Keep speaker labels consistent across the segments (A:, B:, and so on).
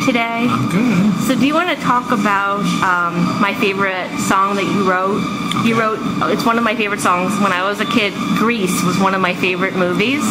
A: today?
B: I'm good.
A: So do you want to talk about my favorite song that you wrote?
B: Okay.
A: You wrote, it's one of my favorite songs. When I was a kid, Grease was one of my favorite movies.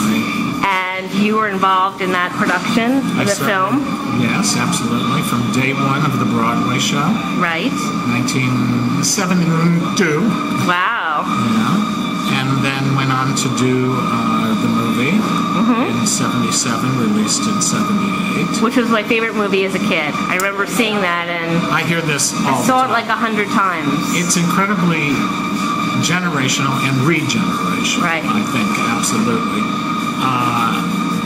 A: And you were involved in that production of the film?
B: Yes, absolutely. From day one of the Broadway show.
A: Right.
B: 1972.
A: Wow.
B: Yeah. And then went on to do the movie in 77, released in 78.
A: Which was my favorite movie as a kid. I remember seeing that, and
B: I hear this all
A: I saw
B: the time.
A: it like 100 times.
B: It's incredibly generational and regenerational.
A: Right.
B: I think, absolutely.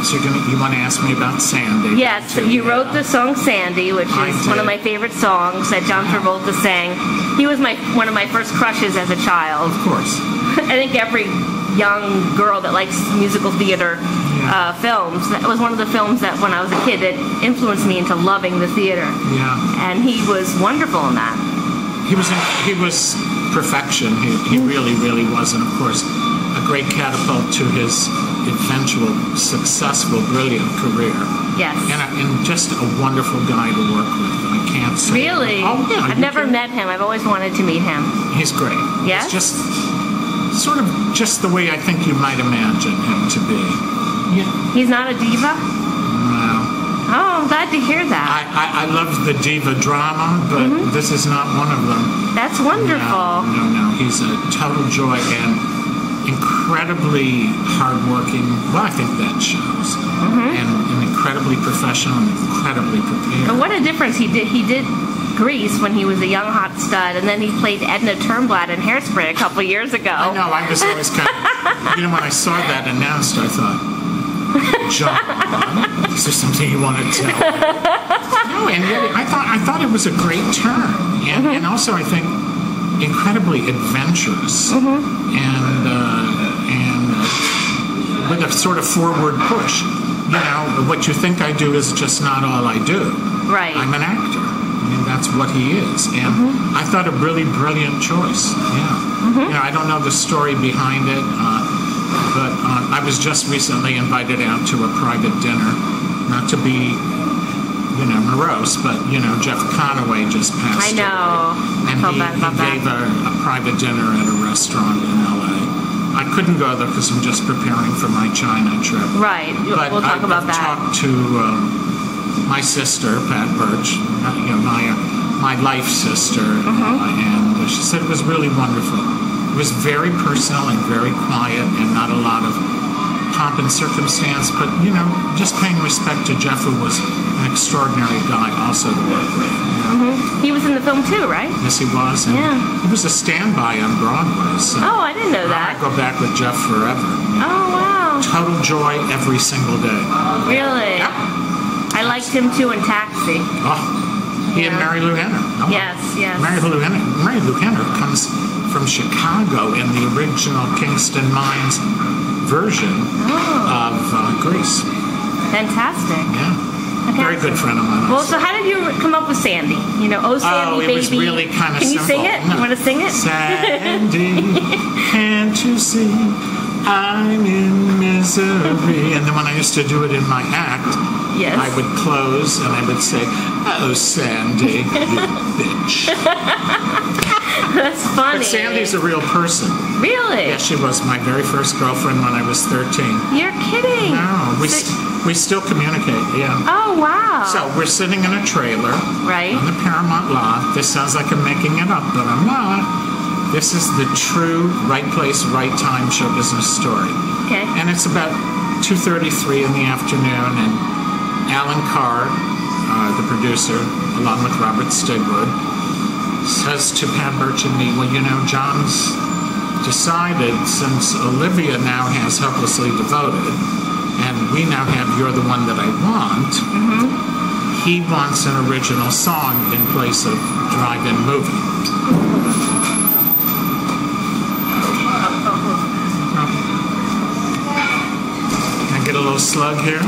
B: So you want to ask me about Sandy?
A: Yes, so you wrote the song Sandy, which is one of my favorite songs that John Travolta sang. He was one of my first crushes as a child.
B: Of course.
A: I think every young girl that likes musical theater films, that was one of the films that when I was a kid that influenced me into loving the theater.
B: Yeah.
A: And he was wonderful in that.
B: He was perfection. He really, really was. And of course, a great catapult to his eventual successful, brilliant career.
A: Yes.
B: And just a wonderful guy to work with. I can't say.
A: Really?
B: Oh, yeah.
A: I've never met him. I've always wanted to meet him.
B: He's great.
A: Yes?
B: It's just sort of just the way I think you might imagine him to be. Yeah.
A: He's not a diva?
B: No.
A: Oh, I'm glad to hear that.
B: I love the diva drama, but this is not one of them.
A: That's wonderful.
B: No. He's a total joy and incredibly hardworking. Well, I think that shows. And incredibly professional and incredibly prepared.
A: And what a difference he did. He did Grease when he was a young hot stud, and then he played Edna Turnblad in Hairspray a couple years ago.
B: I know. I was always kind of, when I saw that announced, I thought, John, is there something you want to tell? No, and yet I thought it was a great turn, and also I think incredibly adventurous, and with a sort of forward push. What you think I do is just not all I do.
A: Right.
B: I'm an actor. I mean, that's what he is, and I thought a really brilliant choice. Yeah. I don't know the story behind it. But I was just recently invited out to a private dinner, not to be, morose, but, Jeff Conaway just passed away.
A: I know.
B: And he gave a private dinner at a restaurant in L.A. I couldn't go there because I'm just preparing for my China trip.
A: Right.
B: But
A: we'll talk about that.
B: I've talked to my sister, Pat Birch, my life sister, and she said it was really wonderful. It was very personal and very quiet and not a lot of pomp and circumstance, but, just paying respect to Jeff, who was an extraordinary guy also to work with.
A: He was in the film too, right?
B: Yes, he was. And he was a standby on Broadway. So
A: oh, I didn't know that.
B: I go back with Jeff forever.
A: Oh, wow.
B: Total joy every single day.
A: Really?
B: Yep.
A: I liked him too in Taxi.
B: Oh, he and Mary Lou Henner. Oh.
A: Yes.
B: Mary Lou Henner comes from Chicago in the original Kingston Mines version of Grease.
A: Fantastic.
B: Yeah.
A: Okay.
B: Very good friend of mine.
A: Well, so how did you come up with Sandy? Oh, Sandy, baby.
B: It was really kind of simple.
A: Can you sing it?
B: No.
A: You want to sing it?
B: Sandy, can't you see I'm in misery? And then when I used to do it in my act, I would close and I would say, oh, Sandy, you bitch.
A: That's funny.
B: But Sandy's a real person.
A: Really?
B: Yeah, she was my very first girlfriend when I was 13.
A: You're kidding.
B: No, we still communicate, yeah.
A: Oh, wow.
B: So we're sitting in a trailer on the Paramount lot. This sounds like I'm making it up, but I'm not. This is the true right place, right time show business story.
A: Okay.
B: And it's about 2:33 in the afternoon, and Alan Carr, the producer, along with Robert Stigwood, says to Pat Birch and me, well, John's decided, since Olivia now has Helplessly Devoted, and we now have You're the One That I Want, he wants an original song in place of drive-in movie. Can I get a little slug here?